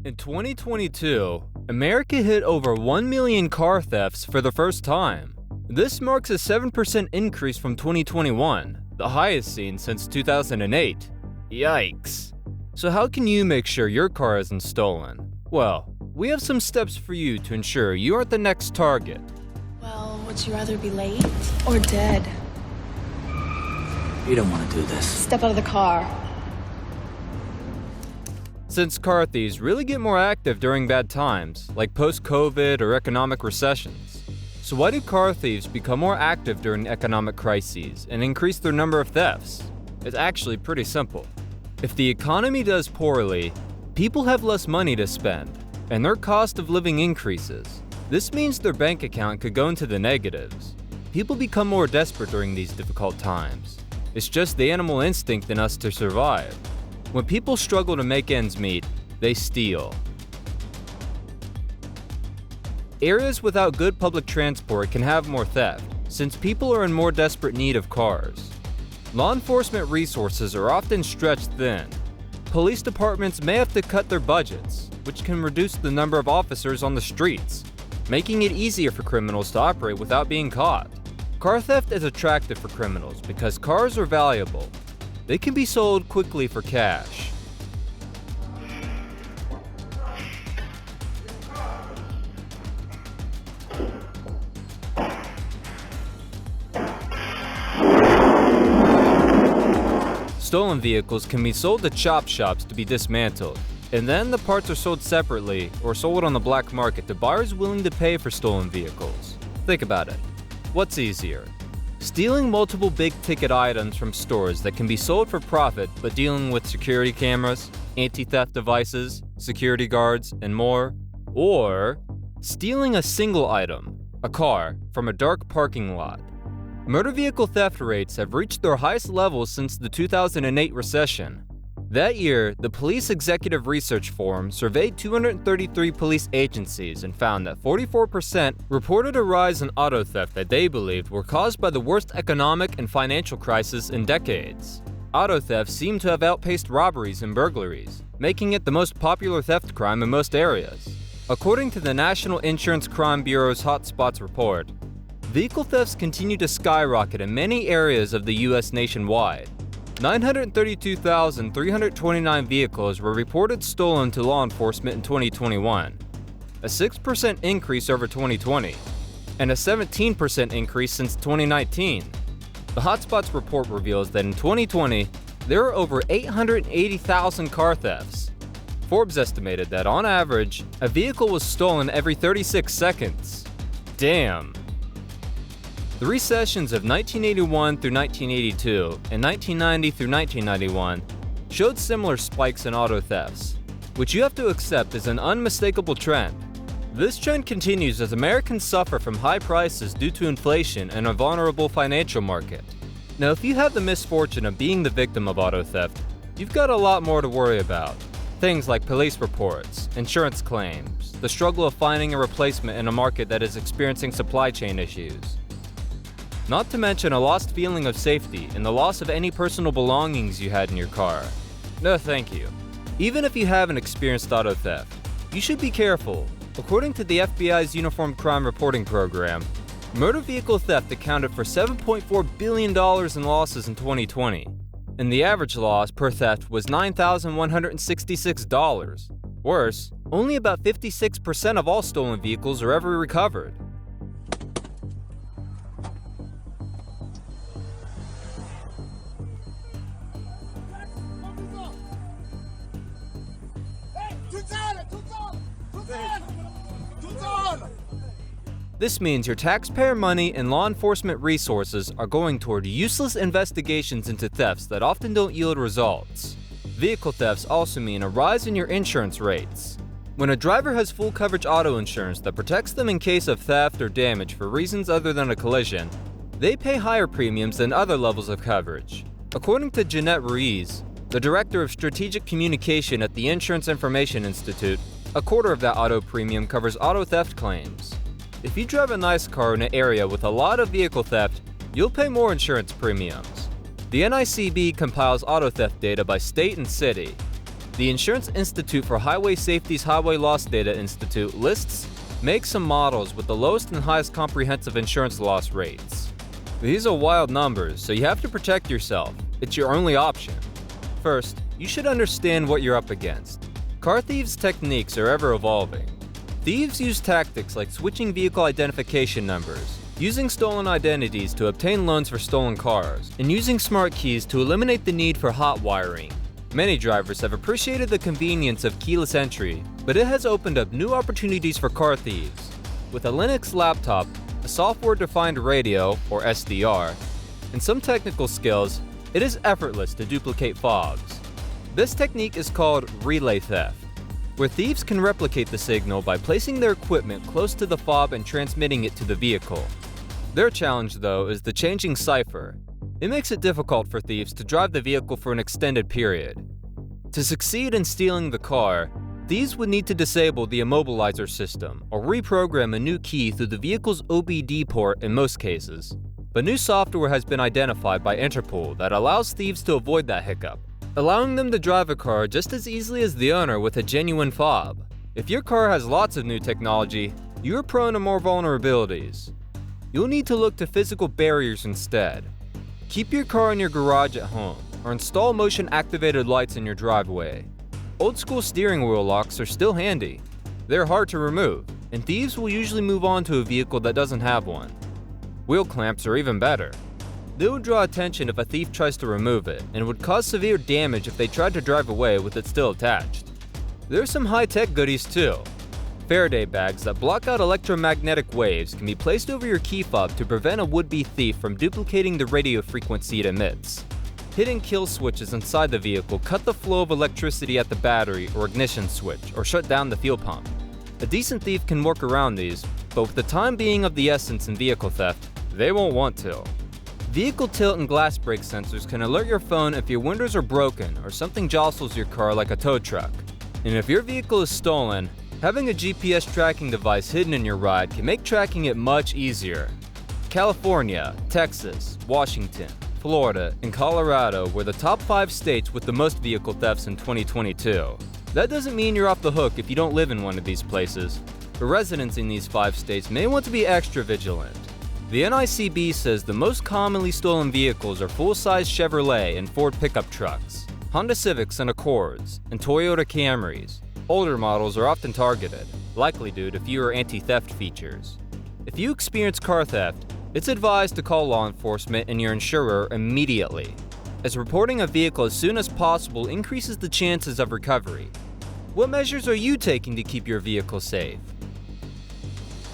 In 2022, America hit over 1 million car thefts for the first time. This marks a 7% increase from 2021, the highest seen since 2008. Yikes. So how can you make sure your car isn't stolen? Well, we have some steps for you to ensure you aren't the next target. Well, would you rather be late or dead? You don't want to do this. Step out of the car. Since car thieves really get more active during bad times, like post-COVID or economic recessions. So why do car thieves become more active during economic crises and increase their number of thefts? It's actually pretty simple. If the economy does poorly, people have less money to spend, and their cost of living increases. This means their bank account could go into the negatives. People become more desperate during these difficult times. It's just the animal instinct in us to survive. When people struggle to make ends meet, they steal. Areas without good public transport can have more theft, since people are in more desperate need of cars. Law enforcement resources are often stretched thin. Police departments may have to cut their budgets, which can reduce the number of officers on the streets, making it easier for criminals to operate without being caught. Car theft is attractive for criminals because cars are valuable. They can be sold quickly for cash. Stolen vehicles can be sold to chop shops to be dismantled, and then the parts are sold separately or sold on the black market to buyers willing to pay for stolen vehicles. Think about it. What's easier? Stealing multiple big-ticket items from stores that can be sold for profit but dealing with security cameras, anti-theft devices, security guards, and more? Or stealing a single item, a car, from a dark parking lot? Motor vehicle theft rates have reached their highest levels since the 2008 recession. That year, the Police Executive Research Forum surveyed 233 police agencies and found that 44% reported a rise in auto theft that they believed were caused by the worst economic and financial crisis in decades. Auto theft seemed to have outpaced robberies and burglaries, making it the most popular theft crime in most areas. According to the National Insurance Crime Bureau's Hotspots report, vehicle thefts continue to skyrocket in many areas of the U.S. nationwide. 932,329 vehicles were reported stolen to law enforcement in 2021, a 6% increase over 2020, and a 17% increase since 2019. The Hotspots report reveals that in 2020, there are over 880,000 car thefts. Forbes estimated that on average, a vehicle was stolen every 36 seconds. Damn. The recessions of 1981 through 1982 and 1990 through 1991 showed similar spikes in auto thefts, which you have to accept is an unmistakable trend. This trend continues as Americans suffer from high prices due to inflation and a vulnerable financial market. Now, if you have the misfortune of being the victim of auto theft, you've got a lot more to worry about. Things like police reports, insurance claims, the struggle of finding a replacement in a market that is experiencing supply chain issues. Not to mention a lost feeling of safety and the loss of any personal belongings you had in your car. No thank you. Even if you haven't experienced auto theft, you should be careful. According to the FBI's Uniform Crime Reporting Program, motor vehicle theft accounted for $7.4 billion in losses in 2020, and the average loss per theft was $9,166. Worse, only about 56% of all stolen vehicles are ever recovered. This means your taxpayer money and law enforcement resources are going toward useless investigations into thefts that often don't yield results. Vehicle thefts also mean a rise in your insurance rates. When a driver has full coverage auto insurance that protects them in case of theft or damage for reasons other than a collision, they pay higher premiums than other levels of coverage. According to Jeanette Ruiz, the director of strategic communication at the Insurance Information Institute, a quarter of that auto premium covers auto theft claims. If you drive a nice car in an area with a lot of vehicle theft, you'll pay more insurance premiums. The NICB compiles auto theft data by state and city. The Insurance Institute for Highway Safety's Highway Loss Data Institute lists makes and models with the lowest and highest comprehensive insurance loss rates. These are wild numbers, so you have to protect yourself. It's your only option. First, you should understand what you're up against. Car thieves' techniques are ever evolving. Thieves use tactics like switching vehicle identification numbers, using stolen identities to obtain loans for stolen cars, and using smart keys to eliminate the need for hot wiring. Many drivers have appreciated the convenience of keyless entry, but it has opened up new opportunities for car thieves. With a Linux laptop, a software-defined radio, or SDR, and some technical skills, it is effortless to duplicate fobs. This technique is called relay theft, where thieves can replicate the signal by placing their equipment close to the fob and transmitting it to the vehicle. Their challenge, though, is the changing cipher. It makes it difficult for thieves to drive the vehicle for an extended period. To succeed in stealing the car, thieves would need to disable the immobilizer system or reprogram a new key through the vehicle's OBD port in most cases. But new software has been identified by Interpol that allows thieves to avoid that hiccup, allowing them to drive a car just as easily as the owner with a genuine fob. If your car has lots of new technology, you are prone to more vulnerabilities. You'll need to look to physical barriers instead. Keep your car in your garage at home, or install motion-activated lights in your driveway. Old-school steering wheel locks are still handy. They're hard to remove, and thieves will usually move on to a vehicle that doesn't have one. Wheel clamps are even better. They would draw attention if a thief tries to remove it, and would cause severe damage if they tried to drive away with it still attached. There's some high-tech goodies too. Faraday bags that block out electromagnetic waves can be placed over your key fob to prevent a would-be thief from duplicating the radio frequency it emits. Hidden kill switches inside the vehicle cut the flow of electricity at the battery or ignition switch, or shut down the fuel pump. A decent thief can work around these, but with the time being of the essence in vehicle theft, they won't want to. Vehicle tilt and glass brake sensors can alert your phone if your windows are broken or something jostles your car like a tow truck. And if your vehicle is stolen, having a GPS tracking device hidden in your ride can make tracking it much easier. California, Texas, Washington, Florida, and Colorado were the top 5 states with the most vehicle thefts in 2022. That doesn't mean you're off the hook if you don't live in one of these places, but residents in these 5 states may want to be extra vigilant. The NICB says the most commonly stolen vehicles are full-size Chevrolet and Ford pickup trucks, Honda Civics and Accords, and Toyota Camrys. Older models are often targeted, likely due to fewer anti-theft features. If you experience car theft, it's advised to call law enforcement and your insurer immediately, as reporting a vehicle as soon as possible increases the chances of recovery. What measures are you taking to keep your vehicle safe?